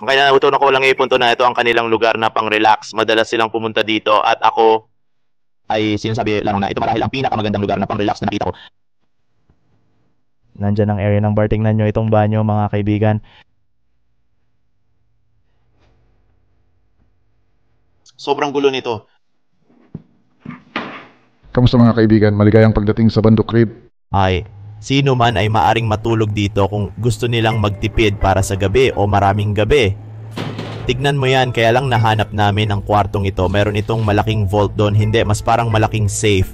Kaya natutunan ko lang ipunto na ito ang kanilang lugar na pang-relax. Madalas silang pumunta dito at ako ay sinasabi lang na ito marahil ang pinakamagandang lugar na pang-relax na nakita ko. Nandyan ang area ng bar. Tingnan nyo itong banyo mga kaibigan. Sobrang gulo nito. Kamusta mga kaibigan? Maligayang pagdating sa Bandok Crib. Ay, sino man ay maaring matulog dito kung gusto nilang magtipid para sa gabi o maraming gabi. Tignan mo yan, kaya lang nahanap namin ang kwartong ito. Meron itong malaking vault doon. Hindi, mas parang malaking safe.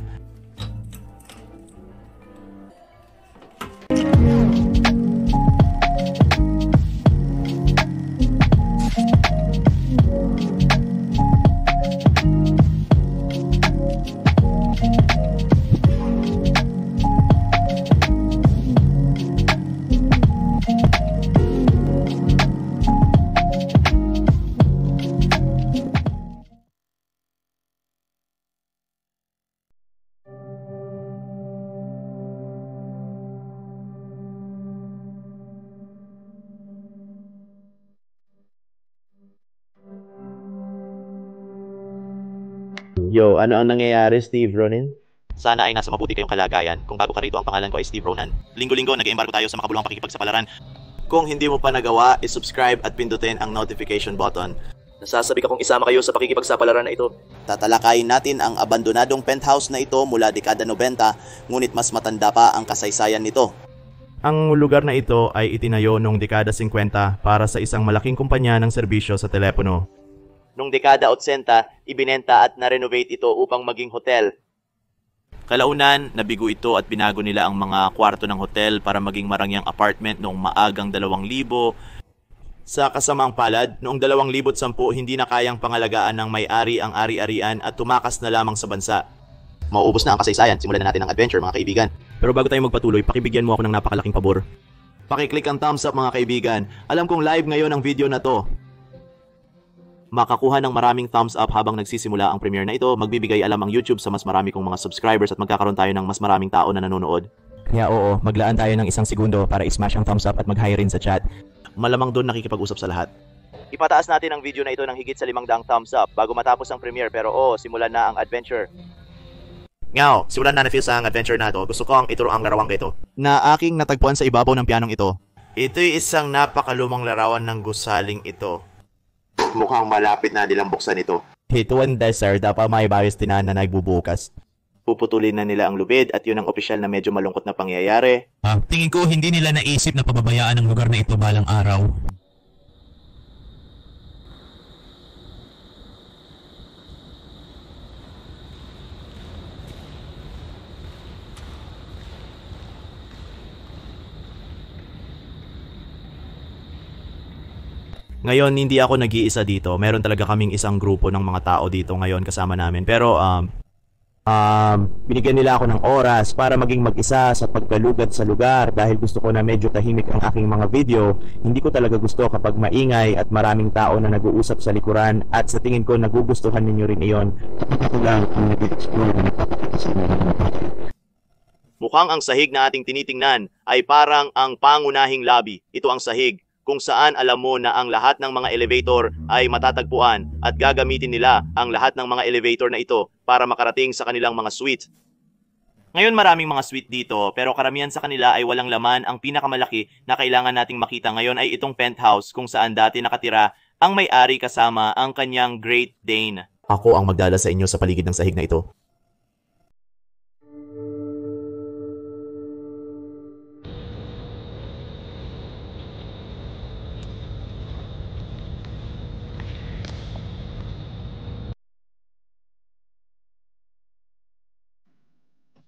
Yo, ano ang nangyayari, Steve Ronin? Sana ay nasa mabuti kayong kalagayan. Kung bago ka rito, ang pangalan ko ay Steve Ronan. Linggo-linggo, nag-embargo tayo sa makabuluhang pakikipagsapalaran. Kung hindi mo pa nagawa, isubscribe at pindutin ang notification button. Nasasabi ka kung isama kayo sa pakikipagsapalaran na ito. Tatalakayin natin ang abandonadong penthouse na ito mula dekada 90, ngunit mas matanda pa ang kasaysayan nito. Ang lugar na ito ay itinayo noong dekada 50 para sa isang malaking kumpanya ng serbisyo sa telepono. Noong dekada 80, ibinenta at na-renovate ito upang maging hotel. Kalaunan, nabigo ito at binago nila ang mga kwarto ng hotel para maging marangyang apartment noong maagang 2000. Sa kasamaang palad, noong 2010 hindi na kayang pangalagaan ng may-ari ang ari-arian at tumakas na lamang sa bansa. Mauubos na ang kasaysayan, simulan na natin ang adventure mga kaibigan. Pero bago tayo magpatuloy, pakibigyan mo ako ng napakalaking pabor. Pakiclick ang thumbs up mga kaibigan. Alam kong live ngayon ang video na to. Makakuha ng maraming thumbs up habang nagsisimula ang premiere na ito, magbibigay alam ang YouTube sa mas marami kong mga subscribers at magkakaroon tayo ng mas maraming tao na nanonood. Kaya oo, maglaan tayo ng 1 segundo para i-smash ang thumbs up at mag-hi rin sa chat. Malamang doon nakikipag-usap sa lahat. Ipataas natin ang video na ito ng higit sa 500 thumbs up bago matapos ang premiere, pero simulan na ang adventure. Ngaw, simulan na na-feel sa ang adventure na ito. Gusto ko ang ituro ang larawang ito na aking natagpuan sa ibabaw ng pianong ito. Ito'y isang napakalumang larawan ng gusaling ito. Mukhang malapit na nilang buksan ito. Hituan desert, dapat may bayos tinan na nagbubukas. Puputulin na nila ang lubid at yun ang opisyal na medyo malungkot na pangyayari. Tingin ko hindi nila naisip na pababayaan ang lugar na ito balang araw. Ngayon, hindi ako nag-iisa dito. Meron talaga kaming isang grupo ng mga tao dito ngayon kasama namin. Pero, binigyan nila ako ng oras para maging mag-isa sa pagkalugad sa lugar dahil gusto ko na medyo tahimik ang aking mga video. Hindi ko talaga gusto kapag maingay at maraming tao na nag-uusap sa likuran at sa tingin ko nagugustuhan ninyo rin iyon. Ako lang ang nag-explore na Mukhang ang sahig na ating tinitingnan ay parang ang pangunahing lobby. Ito ang sahig kung saan alam mo na ang lahat ng mga elevator ay matatagpuan at gagamitin nila ang lahat ng mga elevator na ito para makarating sa kanilang mga suite. Ngayon maraming mga suite dito pero karamihan sa kanila ay walang laman. Ang pinakamalaki na kailangan nating makita ngayon ay itong penthouse kung saan dati nakatira ang may-ari kasama ang kanyang Great Dane. Ako ang magdala sa inyo sa paligid ng sahig na ito.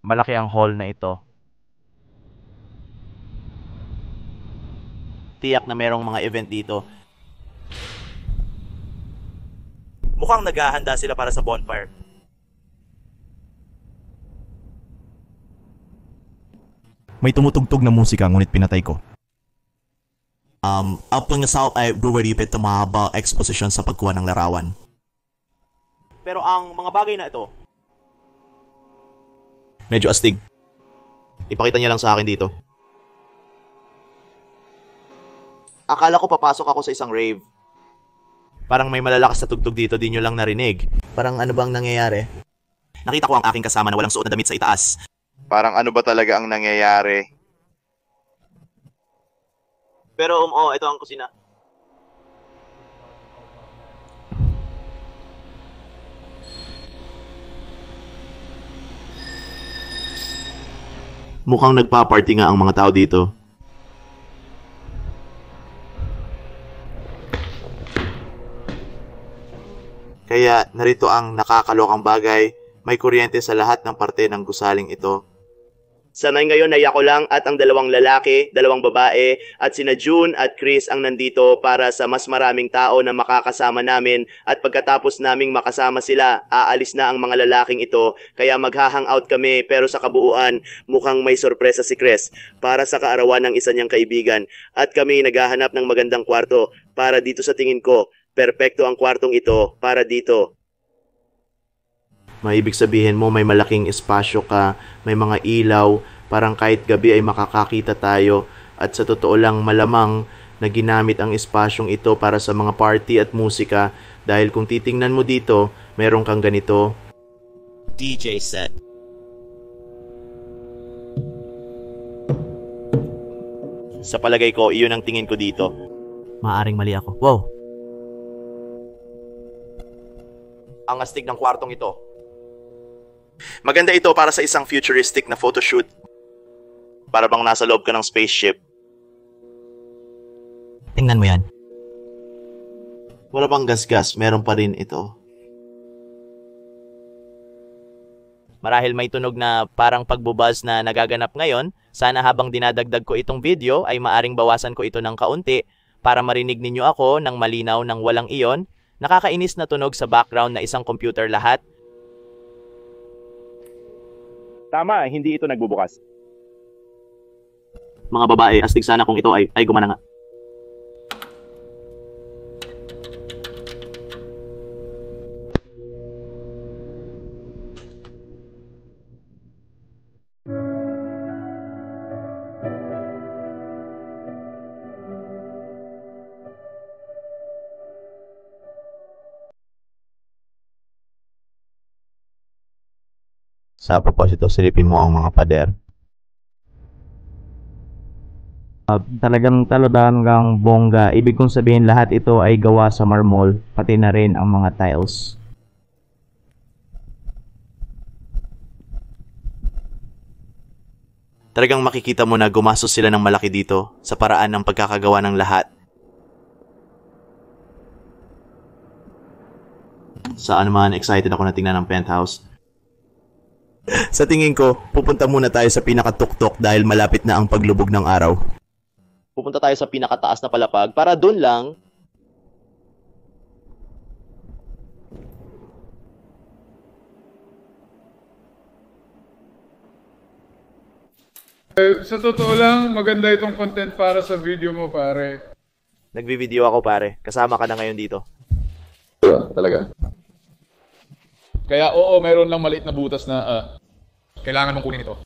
Malaki ang hall na ito. Tiyak na merong mga event dito. Mukhang naghahanda sila para sa bonfire. May tumutugtog na musika ngunit pinatay ko. Ang pangasal ay brewery pit na mahaba exposition sa pagkuha ng larawan. Pero ang mga bagay na ito, medyo astig. Ipakita niya lang sa akin dito. Akala ko papasok ako sa isang rave. Parang may malalakas na tugtog dito, di nyo lang narinig. Parang ano bang nangyayari? Nakita ko ang aking kasama na walang suot na damit sa itaas. Parang ano ba talaga ang nangyayari? Pero ito ang kusina. Mukhang nagpa-party nga ang mga tao dito. Kaya narito ang nakakalokang bagay, may kuryente sa lahat ng parte ng gusaling ito. Sanay ngayon ay ako lang at ang dalawang lalaki, dalawang babae at sina June at Chris ang nandito para sa mas maraming tao na makakasama namin at pagkatapos naming makasama sila, aalis na ang mga lalaking ito kaya magha-hangout kami pero sa kabuuan mukhang may sorpresa si Chris para sa kaarawan ng isa niyang kaibigan at kami naghahanap ng magandang kwarto para dito sa tingin ko, perpekto ang kwartong ito para dito. Maibig sabihin mo may malaking espasyo ka, may mga ilaw, parang kahit gabi ay makakakita tayo at sa totoo lang malamang na ginamit ang espasyong ito para sa mga party at musika dahil kung titingnan mo dito, meron kang ganito. DJ set. Sa palagay ko, iyon ang tingin ko dito. Maaring mali ako. Wow! Ang astig ng kwartong ito. Maganda ito para sa isang futuristic na photoshoot. Para bang nasa loob ka ng spaceship. Tingnan mo yan. Wala bang gasgas, meron pa rin ito. Marahil may tunog na parang pagbubuzz na nagaganap ngayon, sana habang dinadagdag ko itong video ay maaring bawasan ko ito ng kaunti para marinig ninyo ako ng malinaw ng walang iyon. Nakakainis na tunog sa background na isang computer lahat. Tama, hindi ito nagbubukas. Mga babae, astig sana kung ito ay gumana nga. Sa propósito, silipin mo ang mga pader. Talagang talagang bongga. Ibig kong sabihin lahat ito ay gawa sa marmol, pati na rin ang mga tiles. Talagang makikita mo na gumastos sila ng malaki dito sa paraan ng pagkakagawa ng lahat. Saan naman, excited ako na tingnan ang penthouse. Sa tingin ko, pupunta muna tayo sa pinakatuktok dahil malapit na ang paglubog ng araw. Pupunta tayo sa pinakataas na palapag para doon lang Sa totoo lang, maganda itong content para sa video mo, pare. Nagbi-video ako pare, kasama ka na ngayon dito. Talaga. Kaya oo, mayroon lang maliit na butas na kailangan mong kunin ito.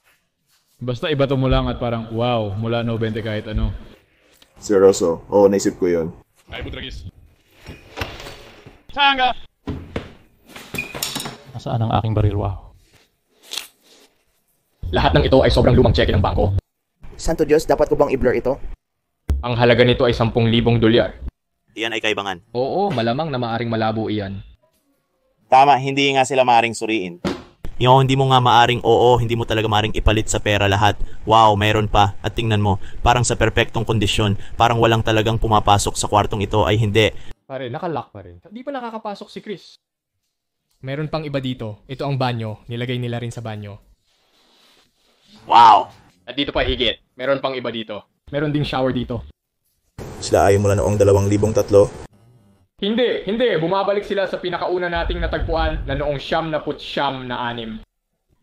Basta ibato mo lang at parang, wow, mula 90 kahit ano. Seryoso. Oo, naisip ko yun. Ay, butragis. Saan ka? Nasaan ang aking baril? Wow. Lahat ng ito ay sobrang lumang cheque ng bangko. Santo Diyos, dapat ko bang i-blur ito? Ang halaga nito ay 10,000 dolyar. Iyan ay kaibangan. Oo, malamang na maaring malabo iyan. Tama, hindi nga sila maaring suriin. Yung hindi mo nga maaring hindi mo talaga maaring ipalit sa pera lahat. Wow, mayroon pa. At tingnan mo, parang sa perpektong kondisyon, parang walang talagang pumapasok sa kwartong ito ay hindi. Pare, nakalock pa rin. Di pa nakakapasok si Chris. Meron pang iba dito. Ito ang banyo. Nilagay nila rin sa banyo. Wow! At dito pa higit. Meron pang iba dito. Meron ding shower dito. Sila ay mula noong 2003. Hindi. Bumabalik sila sa pinakauna nating natagpuan na noong 1996.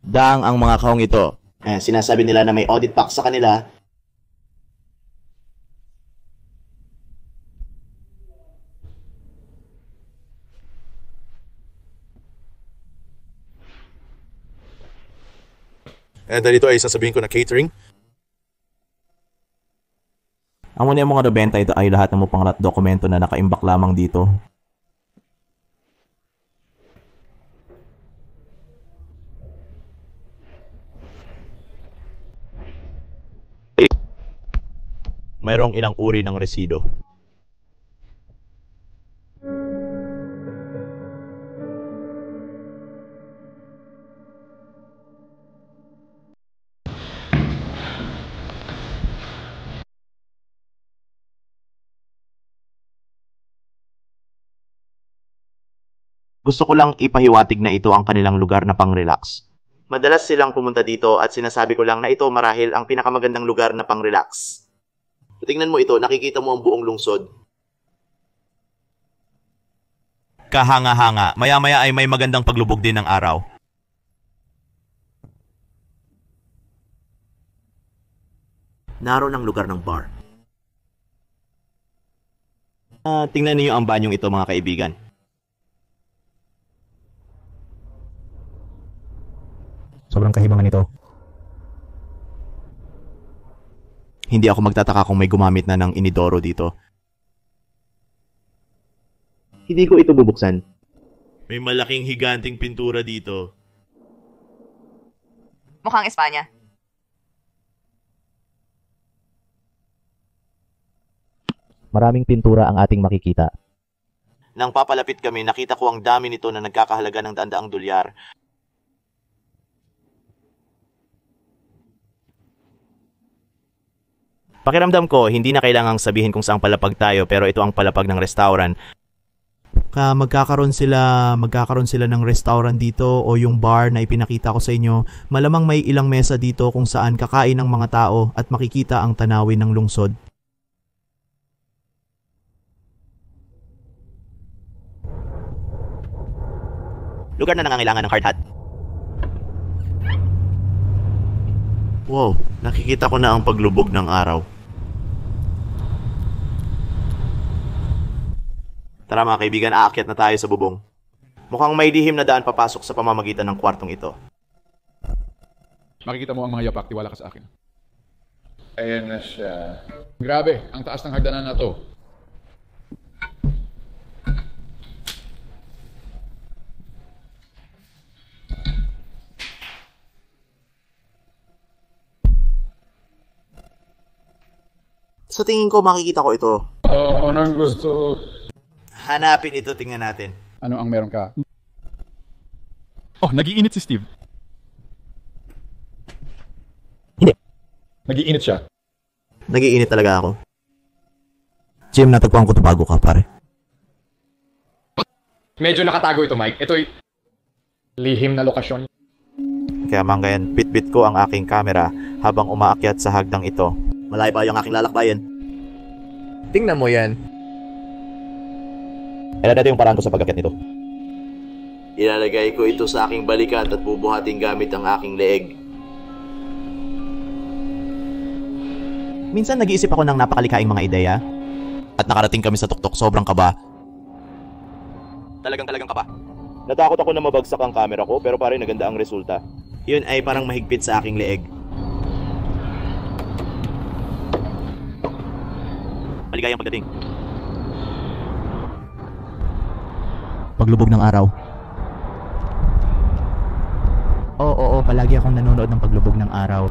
Daang ang mga kahong ito. Sinasabi nila na may audit pack sa kanila. And dito ay sasabihin ko na catering. Ang muna yung mga nabenta ito ay lahat ng mupanglat dokumento na nakaimbak lamang dito. mayroong ilang uri ng resido. Gusto ko lang ipahiwatig na ito ang kanilang lugar na pang-relax. Madalas silang pumunta dito at sinasabi ko lang na ito marahil ang pinakamagandang lugar na pang-relax. Tingnan mo ito, nakikita mo ang buong lungsod. Kahanga-hanga, maya-maya ay may magandang paglubog din ng araw. Naroon ang lugar ng bar. Tingnan niyo ang banyong ito mga kaibigan. Sobrang kahibangan nito. Hindi ako magtataka kung may gumamit na ng inidoro dito. Hindi ko ito bubuksan. May malaking higanting pintura dito. Mukhang Espanya. Maraming pintura ang ating makikita. Nang papalapit kami, nakita ko ang dami nito na nagkakahalaga ng daan-daang dolyar. Pakiramdam ko, hindi na kailangang sabihin kung saang palapag tayo pero ito ang palapag ng restaurant. Magkakaroon sila ng restaurant dito o yung bar na ipinakita ko sa inyo. Malamang may ilang mesa dito kung saan kakain ng mga tao at makikita ang tanawin ng lungsod. Lugar na nangangailangan ng hard hat. Wow, nakikita ko na ang paglubog ng araw. Tara mga kaibigan, aakyat na tayo sa bubong. Mukhang may lihim na daan papasok sa pamamagitan ng kwartong ito. Makikita mo ang mga yapak, tiwala ka sa akin. Ayan na siya. Grabe, ang taas ng hagdanan na to. Sa tingin ko, makikita ko ito. Oo, anong gusto? Hanapin ito, tingnan natin. Ano ang meron ka? Oh, nagiinit si Steve. Hindi. Nagiinit siya. Nagiinit talaga ako. Jim, natagpuan ko ito bago ka, pare. Medyo nakatago ito, Mike. Ito'y lihim na lokasyon. Kaya manggayan, bit-bit ko ang aking kamera habang umaakyat sa hagdang ito. Malayo pa yung aking lalakbayan. Tingnan mo yan. Ito yung paraan ko sa pag-akyat nito. Ilalagay ko ito sa aking balikat at bubuhatin gamit ang aking leeg. Minsan nag-iisip ako ng napakalikaing mga ideya. At nakarating kami sa tuktok, sobrang kaba. Talagang kaba. Natakot ako na mabagsak ang camera ko pero pare naganda ang resulta. Yun ay parang mahigpit sa aking leeg. Maligayang pagdating. Paglubog ng araw. Oo, palagi akong nanonood ng paglubog ng araw.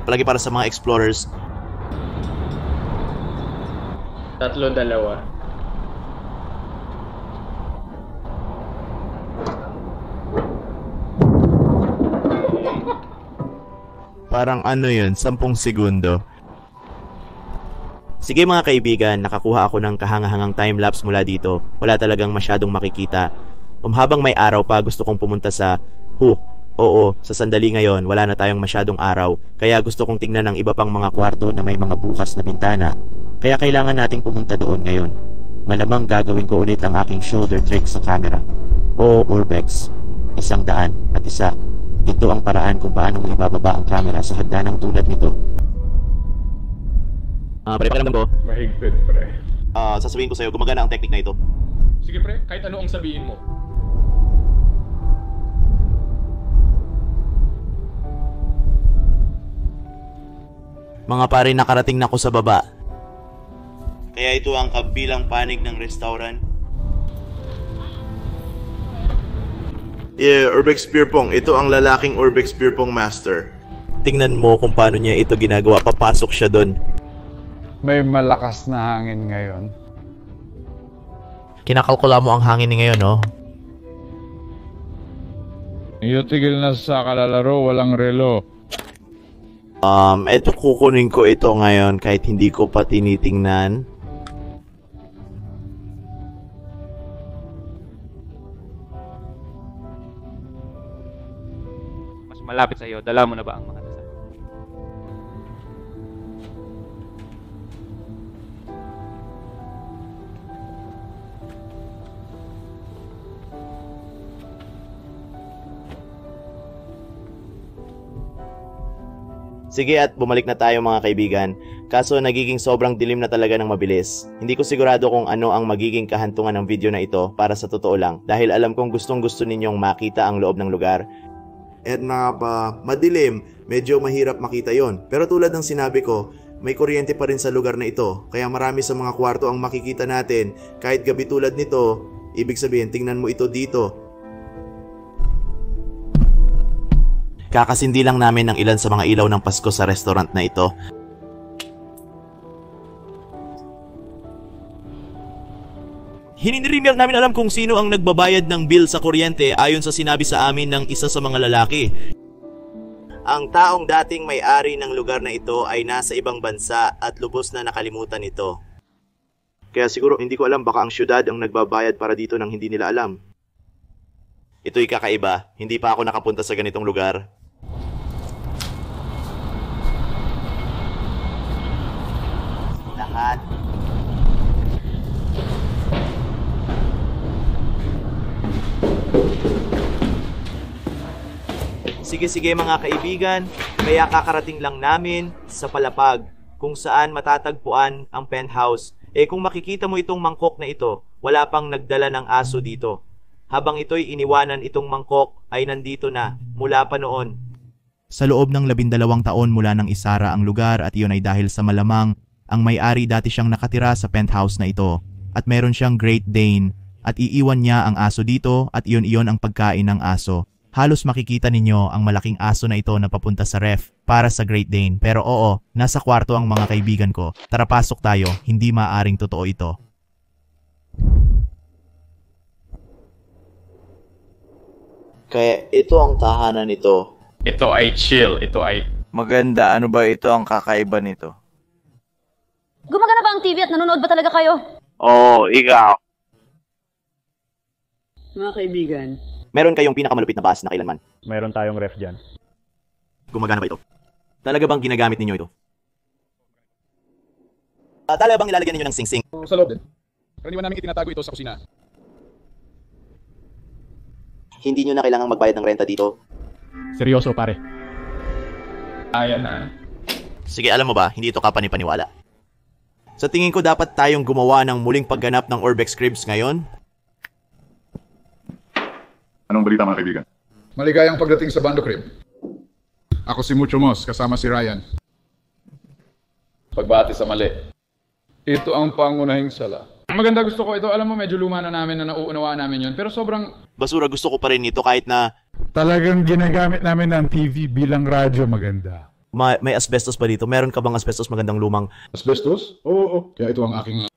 Palagi para sa mga explorers. 3-2. Parang ano yun, 10 segundo. Sige mga kaibigan, nakakuha ako ng kahangahangang timelapse mula dito. Wala talagang masyadong makikita. Habang may araw pa, gusto kong pumunta sa Oo, sa sandali ngayon, wala na tayong masyadong araw. Kaya gusto kong tingnan ng iba pang mga kwarto na may mga bukas na bintana. Kaya kailangan nating pumunta doon ngayon. Malamang gagawin ko ulit ang aking shoulder trick sa camera. O Urbex, 100 at 1. Ito ang paraan kung paano mo ibababa ang camera sa hagdanang tulad nito. Pakiramdam ko. Mahigpit, pre. Sasabihin ko sa'yo, gumagana ang technique na ito. Sige, pre. Kahit ano ang sabihin mo. Mga pare, nakarating na ako sa baba. Kaya ito ang kabilang panig ng restaurant. Yeah, Urbex Beer Pong. Ito ang lalaking Urbex Beer Pong Master. Tingnan mo kung paano niya ito ginagawa. Papasok siya doon. May malakas na hangin ngayon. Kinakalkula mo ang hangin ni ngayon, no? Iyo tigil na sa kalalaro, walang relo. Eto kukunin ko ito ngayon kahit hindi ko pa tinitingnan. Mas malapit sa iyo, dala mo na ba ang mga dasal? Sige at bumalik na tayo mga kaibigan. Kaso nagiging sobrang dilim na talaga ng mabilis. Hindi ko sigurado kung ano ang magiging kahantungan ng video na ito para sa totoo lang. Dahil alam kong gustong gusto ninyong makita ang loob ng lugar. At madilim, medyo mahirap makita yon. Pero tulad ng sinabi ko, may kuryente pa rin sa lugar na ito. Kaya marami sa mga kwarto ang makikita natin. Kahit gabi tulad nito, ibig sabihin tingnan mo ito dito. Kakasindi lang namin ng ilan sa mga ilaw ng Pasko sa restaurant na ito. Hindi rin namin alam kung sino ang nagbabayad ng bill sa kuryente ayon sa sinabi sa amin ng isa sa mga lalaki. Ang taong dating may-ari ng lugar na ito ay nasa ibang bansa at lubos na nakalimutan ito. Kaya siguro hindi ko alam, baka ang syudad ang nagbabayad para dito nang hindi nila alam. Ito'y kakaiba. Hindi pa ako nakapunta sa ganitong lugar. Lahat. Sige mga kaibigan, kaya kakarating lang namin sa palapag kung saan matatagpuan ang penthouse. Kung makikita mo itong mangkok na ito, wala pang nagdala ng aso dito. Habang ito'y iniwanan, itong mangkok ay nandito na mula pa noon. Sa loob ng 12 taon mula nang isara ang lugar at iyon ay dahil sa malamang ang may-ari dati siyang nakatira sa penthouse na ito at meron siyang Great Dane at iiwan niya ang aso dito at iyon ang pagkain ng aso. Halos makikita ninyo ang malaking aso na ito na papunta sa ref para sa Great Dane. Pero oo, nasa kwarto ang mga kaibigan ko. Tara pasok tayo, hindi maaaring totoo ito. Kaya ito ang tahanan nito. Ito ay chill, ito ay... Maganda, ano ba ito ang kakaiba nito? Gumagana ba ang TV at nanonood ba talaga kayo? Oo, ikaw. Mga kaibigan. Meron kayong pinakamalupit na bus na kailanman? Meron tayong ref dyan. Gumagana ba ito? Talaga bang ginagamit ninyo ito? Talaga bang nilalagyan ninyo ng sing-sing? Sa loob din. Karaniwan namin itinatago ito sa kusina. Hindi nyo na kailangang magbayad ng renta dito. Seryoso pare. Ayan na. Sige, alam mo ba, hindi ito kapanipaniwala. Sa tingin ko dapat tayong gumawa ng muling pagganap ng Urbex Cribs ngayon. Anong balita mga kaibigan? Maligayang pagdating sa Bando Crib. Ako si Mucho Mos, kasama si Ryan. Pagbati sa mali. Ito ang pangunahing sala. Maganda, gusto ko ito. Alam mo, medyo luma na namin na nauunawaan namin yun. Pero sobrang... Basura, gusto ko pa rin ito kahit na... Talagang ginagamit namin ng TV bilang radyo, maganda. May asbestos pa dito? Meron ka bang asbestos magandang lumang... Asbestos? Oo. Kaya ito ang aking...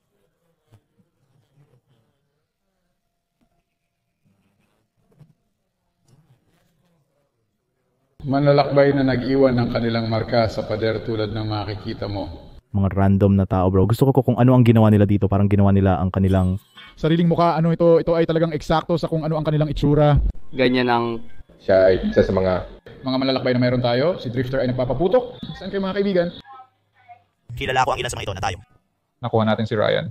Manlalakbay na nag-iwan ng kanilang marka sa pader tulad ng makikita mo. Mga random na tao, bro. Gusto ko kung ano ang ginawa nila dito. Parang ginawa nila ang kanilang... Sariling mukha, ano ito? Ito ay talagang eksakto sa kung ano ang kanilang itsura. Ganyan ang... Siya ay isa sa mga malalakbay na meron tayo. Si Drifter ay nagpapaputok. Saan kayo mga kaibigan? Kilala ko ang ilan sa mga ito na tayo. Nakuha natin si Ryan.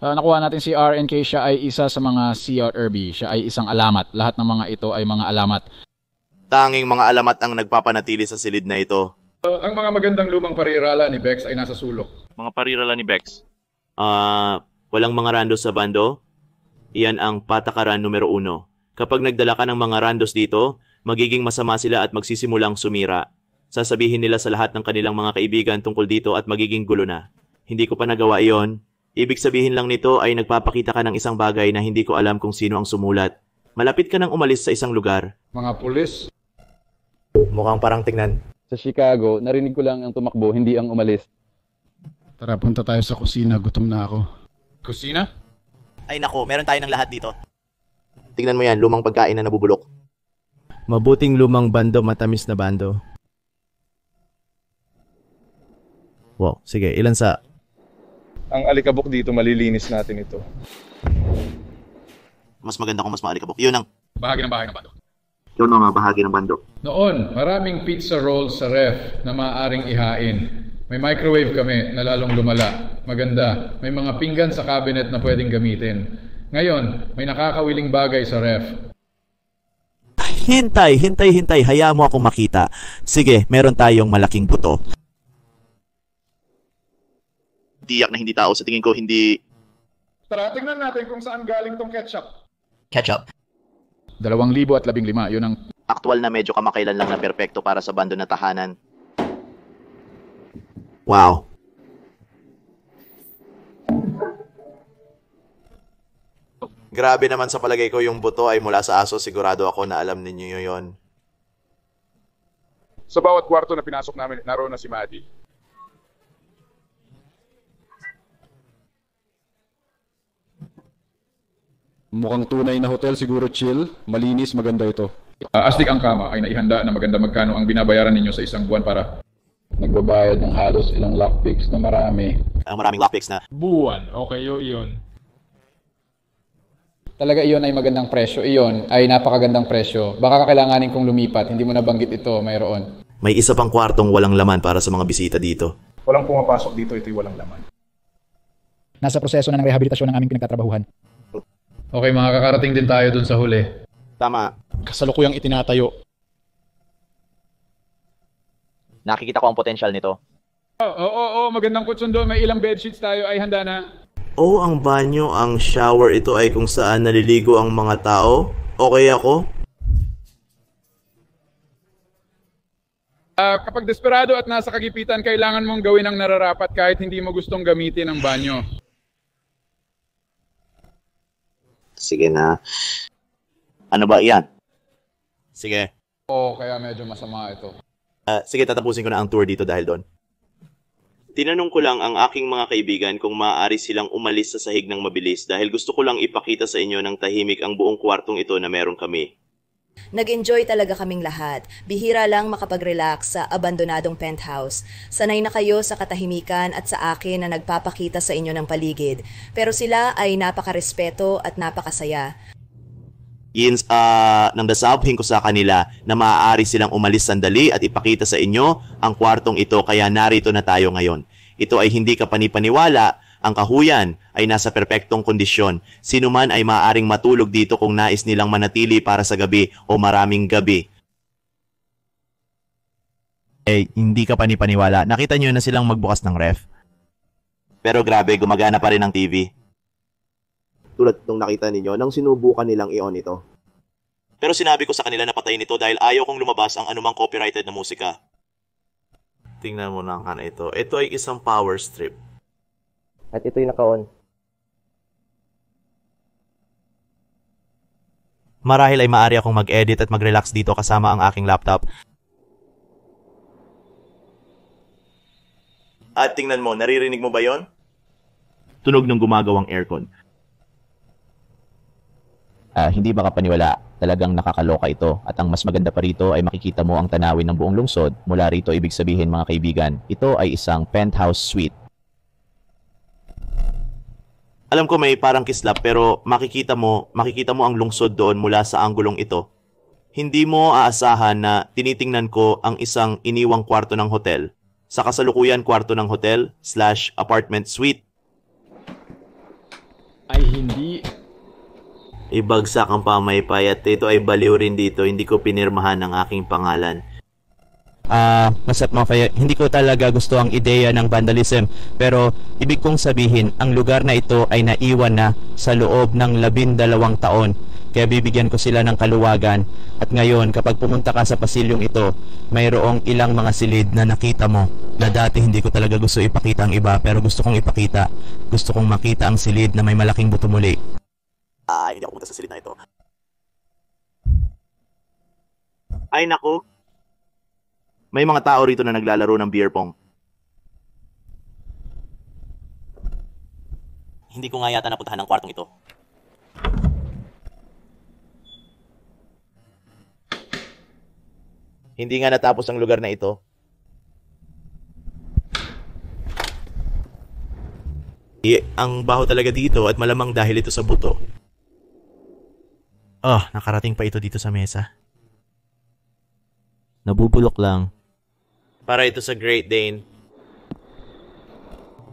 Nakuha natin si RNK. Siya ay isa sa mga CRB. Siya ay isang alamat. Lahat ng mga ito ay mga alamat. Tanging mga alamat ang nagpapanatili sa silid na ito. Ang mga magandang lumang parirala ni Bex ay nasa sulok. Mga parirala ni Bex. Walang mga randos sa bando. Iyan ang patakaran numero 1. Kapag nagdala ka ng mga randos dito, magiging masama sila at magsisimulang sumira. Sasabihin nila sa lahat ng kanilang mga kaibigan tungkol dito at magiging gulo na. Hindi ko pa nagawa iyon. Ibig sabihin lang nito ay nagpapakita ka ng isang bagay na hindi ko alam kung sino ang sumulat. Malapit ka nang umalis sa isang lugar. Mga pulis. mukhang parang tingnan. Sa Chicago, narinig ko lang ang tumakbo, hindi ang umalis. Tara, punta tayo sa kusina. Gutom na ako. Kusina? Ay nako, meron tayo ng lahat dito. Tingnan mo yan, lumang pagkain na nabubulok. Mabuting lumang bando, matamis na bando. Wow, sige, ilan sa... Ang alikabok dito, malilinis natin ito. Mas maganda kung mas maalikabok. Yun ang Bahagi ng bahay ng bando. yun ang bahagi ng bando. Noon, maraming pizza rolls sa ref na maaaring ihain. May microwave kami na lalong lumala. Maganda. May mga pinggan sa cabinet na pwedeng gamitin. Ngayon, may nakakawiling bagay sa ref. Hintay. Hayaan mo akong makita. Sige, meron tayong malaking buto. Tiyak na hindi tao. Sa tingin ko, hindi... Tara, tingnan natin kung saan galing tong ketchup. Ketchup. 2,015. Yun ang... Aktual na medyo kamakailan lang na perpekto para sa bando na tahanan. Wow. Grabe naman sa palagay ko yung buto ay mula sa aso. Sigurado ako na alam ninyo yon. Sa bawat kwarto na pinasok namin, naroon na si Maddie. Mukhang tunay na hotel, siguro chill, malinis, maganda ito. Astig ang kama ay naihanda na maganda magkano ang binabayaran ninyo sa isang buwan para... Nagbabayad ng halos ilang lockpicks na marami. Ang maraming lockpicks na... Buwan. Okay, yun. Talaga iyon ay magandang presyo. Iyon ay napakagandang presyo. Baka kakailanganin kong lumipat, hindi mo nabanggit ito, mayroon. May isa pang kwartong walang laman para sa mga bisita dito. Walang pumapasok dito, ito'y walang laman. Nasa proseso na ng rehabilitasyon ng aming pinagtatrabahuhan. Okay, makakarating din tayo dun sa huli. Tama. Kasalukuyang itinatayo. Nakikita ko ang potensyal nito. Oo, magandang kutsun doon. May ilang bedsheets tayo ay handa na. Oh, ang banyo, ang shower ito ay kung saan naliligo ang mga tao? Okay ako? Kapag desperado at nasa kagipitan, kailangan mong gawin ang nararapat kahit hindi mo gustong gamitin ang banyo. Sige na. Ano ba yan? Sige. Oo, kaya medyo masama ito. Sige, tatapusin ko na ang tour dito dahil doon. Tinanong ko lang ang aking mga kaibigan kung maaari silang umalis sa sahig ng mabilis dahil gusto ko lang ipakita sa inyo ng tahimik ang buong kwartong ito na meron kami. Nag-enjoy talaga kaming lahat. Bihira lang makapag-relax sa abandonadong penthouse. Sanay na kayo sa katahimikan at sa akin na nagpapakita sa inyo ng paligid. Pero sila ay napakarespeto at napakasaya. Nang dasabhin ko sa kanila na maaari silang umalis sandali at ipakita sa inyo ang kwartong ito kaya narito na tayo ngayon. Ito ay hindi kapanipaniwala, ang kahuyan ay nasa perpektong kondisyon. Sino man ay maaaring matulog dito kung nais nilang manatili para sa gabi o maraming gabi. Hindi ka panipaniwala. Nakita nyo na silang magbukas ng ref. Pero grabe, gumagana pa rin ang TV. Tulad nung nakita ninyo, nang sinubukan nilang i-on ito. Pero sinabi ko sa kanila na patayin ito dahil ayaw kong lumabas ang anumang copyrighted na musika. Tingnan mo na ang ito. Ito ay isang power strip. At ito'y naka-on. Marahil ay maaari akong mag-edit at mag-relax dito kasama ang aking laptop. At tingnan mo, naririnig mo ba yon? Tunog ng gumagawang aircon. Hindi makapaniwala. Talagang nakakaloka ito. At ang mas maganda pa rito ay makikita mo ang tanawin ng buong lungsod. Mula rito, ibig sabihin mga kaibigan, ito ay isang penthouse suite. Alam ko may parang kislap pero makikita mo ang lungsod doon mula sa anggulong ito. Hindi mo aasahan na tinitingnan ko ang isang iniwang kwarto ng hotel. Sa kasalukuyan kwarto ng hotel/apartment suite. Ay hindi. Ibagsak ang pamaypay at ito ay baliw rin dito. Hindi ko pinirmahan ang aking pangalan. Masap mga hindi ko talaga gusto ang ideya ng vandalism. Pero ibig kong sabihin, ang lugar na ito ay naiwan na sa loob ng 12 taon. Kaya bibigyan ko sila ng kaluwagan. At ngayon, kapag pumunta ka sa pasilyong ito, mayroong ilang mga silid na nakita mo na dati hindi ko talaga gusto ipakita ang iba pero gusto kong ipakita. Gusto kong makita ang silid na may malaking buto muli. Hindi ako pumunta sa silid na ito. Ay naku, May mga tao rito na naglalaro ng beer pong. Hindi ko nga yata napuntahan ang kwartong ito. Hindi nga natapos ang lugar na ito. Ang baho talaga dito at malamang dahil ito sa buto. Nakarating pa ito dito sa mesa. Nabubulok lang. Para ito sa Great Dane.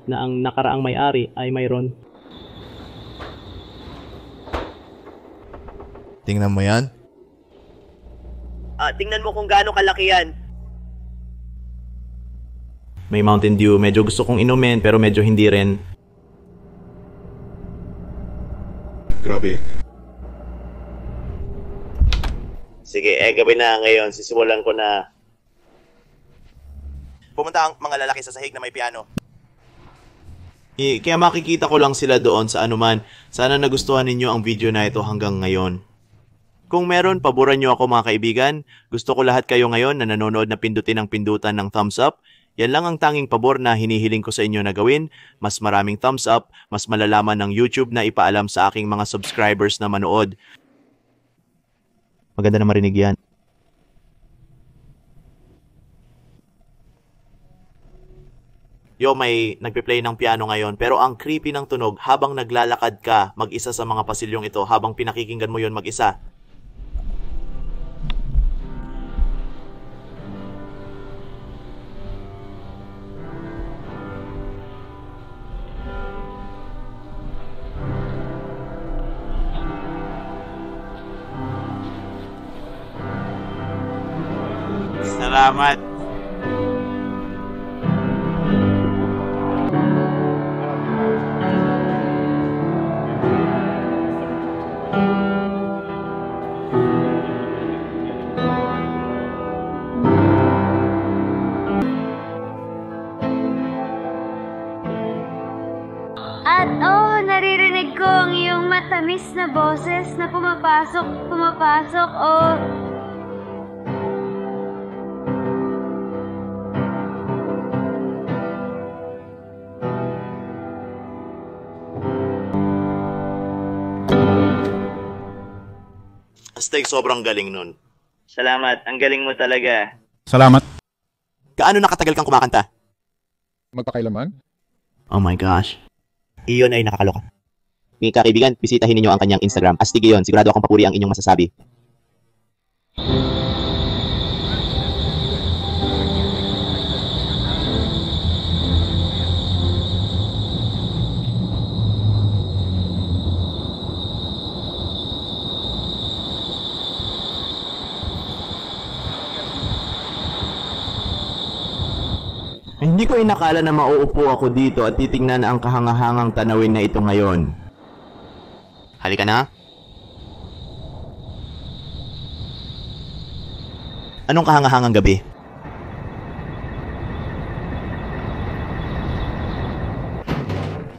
Na ang nakaraang may-ari ay mayroon. Tingnan mo yan. Tingnan mo kung gaano kalaki yan. May Mountain Dew. Medyo gusto kong inumin pero medyo hindi rin. Grabe. Sige, gabi na ngayon. Sisimulan ko na. Pumunta ang mga lalaki sa sahig na may piano. Kaya makikita ko lang sila doon sa anuman. Sana nagustuhan ninyo ang video na ito hanggang ngayon. Kung meron, paboran nyo ako mga kaibigan. Gusto ko lahat kayo ngayon na nanonood na pindutin ang pindutan ng thumbs up. Yan lang ang tanging pabor na hinihiling ko sa inyo na gawin. Mas maraming thumbs up, mas malalaman ng YouTube na ipaalam sa aking mga subscribers na manood. Maganda na marinig yan. May nagpe-play ng piano ngayon pero ang creepy ng tunog habang naglalakad ka mag-isa sa mga pasilyong ito habang pinakikinggan mo yon mag-isa. Salamat. At naririnig ko ang iyong matamis na boses na pumapasok, Aztec, sobrang galing nun. Salamat, ang galing mo talaga. Salamat. Gaano nakatagal kang kumakanta? Magpakailaman? Oh my gosh. Iyon ay nakakaloka. Mga kaibigan, bisitahin ninyo ang kanyang Instagram. Astig iyon, sigurado akong papuri ang inyong masasabi. Hindi ko inakala na mauupo ako dito at titingnan ang kahangahangang tanawin na ito ngayon. Halika na. Anong kahangahangang gabi?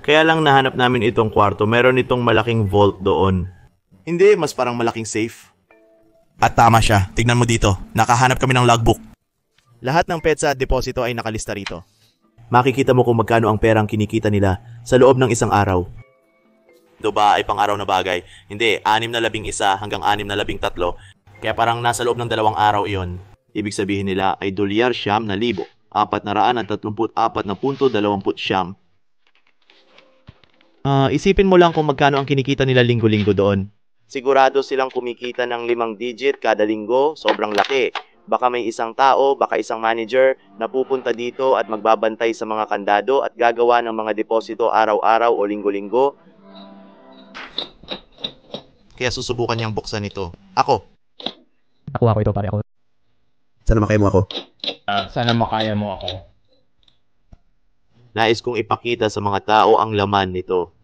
Kaya lang nahanap namin itong kwarto. Meron itong malaking vault doon. Hindi, mas parang malaking safe. At tama siya. Tignan mo dito. Nakahanap kami ng logbook. Lahat ng petsa at deposito ay nakalista rito. Makikita mo kung magkano ang perang kinikita nila sa loob ng isang araw. Ito ba ay pang-araw na bagay? Hindi, 6-11 hanggang 6-13. Kaya parang nasa loob ng 2 araw iyon. Ibig sabihin nila ay dolyar 9,000, 434.20. Isipin mo lang kung magkano ang kinikita nila linggo-linggo doon. Sigurado silang kumikita ng 5 digit kada linggo, sobrang laki. Baka may isang tao, baka isang manager na pupunta dito at magbabantay sa mga kandado at gagawa ng mga deposito araw-araw o linggo-linggo. Kaya susubukan niyang buksan ito. Ako. Nakuha ko ito, pare ako. Sana makaya mo ako. Sana makaya mo ako. Nais kong ipakita sa mga tao ang laman nito.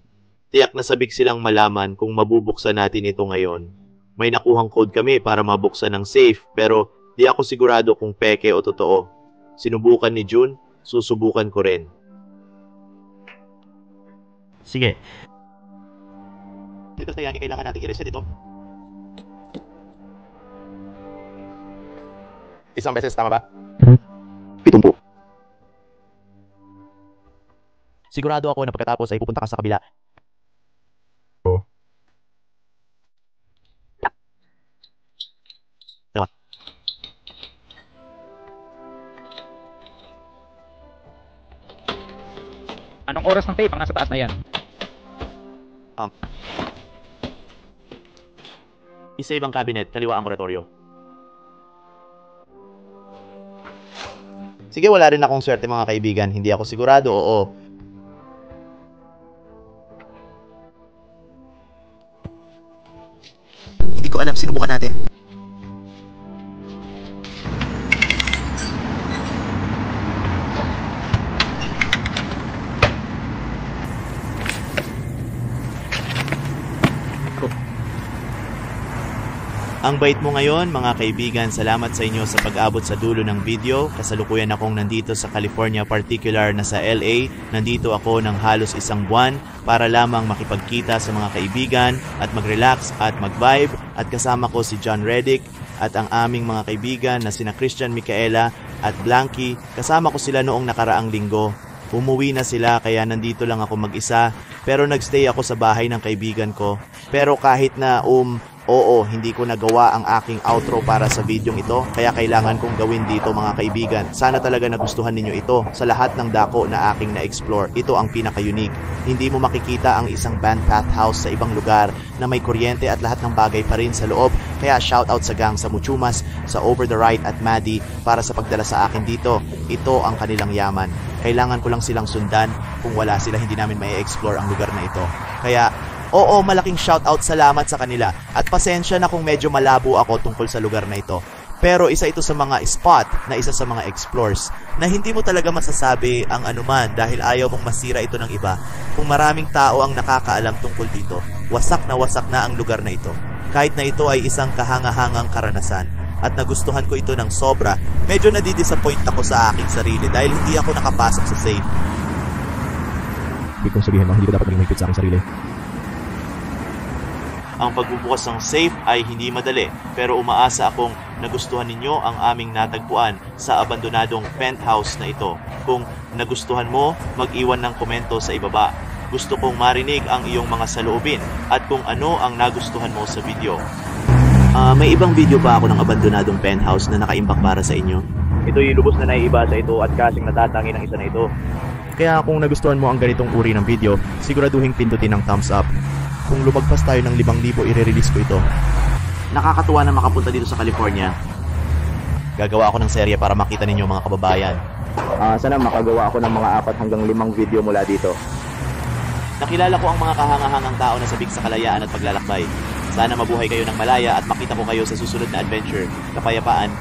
Tiyak na sabik silang malaman kung mabubuksan natin ito ngayon. May nakuhang code kami para mabuksan ng safe pero di ako sigurado kung peke o totoo. Sinubukan ni June, susubukan ko rin. Sige. Dito kaya kailangan natin i-reset ito. Isang beses, tama ba? Sigurado ako na pagkatapos ay pupunta ka sa kabila. Anong oras ng tape ang nasa taas na yan? I-save ang cabinet, kaliwa ang oratorio. Sige, wala rin akong swerte mga kaibigan. Hindi ako sigurado, oo. Hindi ko alam, sinubukan natin. Ang bait mo ngayon, mga kaibigan. Salamat sa inyo sa pag-abot sa dulo ng video. Kasalukuyan akong nandito sa California, particular na sa LA. Nandito ako ng halos 1 buwan para lamang makipagkita sa mga kaibigan at mag-relax at mag-vibe. At kasama ko si John Reddick at ang aming mga kaibigan na sina Christian Micaela at Blanky. Kasama ko sila noong nakaraang linggo. Umuwi na sila kaya nandito lang ako mag-isa. Pero nagstay ako sa bahay ng kaibigan ko. Pero kahit na oo, hindi ko nagawa ang aking outro para sa videong ito, kaya kailangan kong gawin dito mga kaibigan. Sana talaga nagustuhan ninyo ito. Sa lahat ng dako na aking na-explore, ito ang pinaka-unique. Hindi mo makikita ang isang band path house sa ibang lugar na may kuryente at lahat ng bagay pa rin sa loob. Kaya shoutout sa gang sa Muchumas, sa Over the Right at Maddie para sa pagdala sa akin dito. Ito ang kanilang yaman. Kailangan ko lang silang sundan. Kung wala sila, hindi namin may explore ang lugar na ito. Kaya oo, malaking shoutout, salamat sa kanila. At pasensya na kung medyo malabo ako tungkol sa lugar na ito. Pero isa ito sa mga spot na isa sa mga explores na hindi mo talaga masasabi ang anuman dahil ayaw mong masira ito ng iba. Kung maraming tao ang nakakaalam tungkol dito, wasak na ang lugar na ito. Kahit na ito ay isang kahangahangang karanasan. At nagustuhan ko ito ng sobra, medyo nadidisappoint ako sa aking sarili dahil hindi ako nakapasok sa safe. Ibig kong sabihin mo, hindi ka dapat maging mahigpit sa aking sarili. Ang pagbubukas ng safe ay hindi madali, pero umaasa akong nagustuhan ninyo ang aming natagpuan sa abandonadong penthouse na ito. Kung nagustuhan mo, mag-iwan ng komento sa ibaba. Gusto kong marinig ang iyong mga saloobin at kung ano ang nagustuhan mo sa video. May ibang video pa ako ng abandonadong penthouse na nakaimbak para sa inyo. Ito'y lubos na naiiba sa ito at kasing natatangi ng isa na ito. Kaya kung nagustuhan mo ang ganitong uri ng video, siguraduhin pindutin ng thumbs up. Kung lumagpas tayo ng 5,000, i-release ko ito. Nakakatuwa na makapunta dito sa California. Gagawa ako ng serye para makita ninyo mga kababayan. Sana makagawa ako ng mga 4 hanggang 5 video mula dito. Nakilala ko ang mga kahangahangang tao na sabik sa kalayaan at paglalakbay. Sana mabuhay kayo ng malaya at makita ko kayo sa susunod na adventure. Kapayapaan,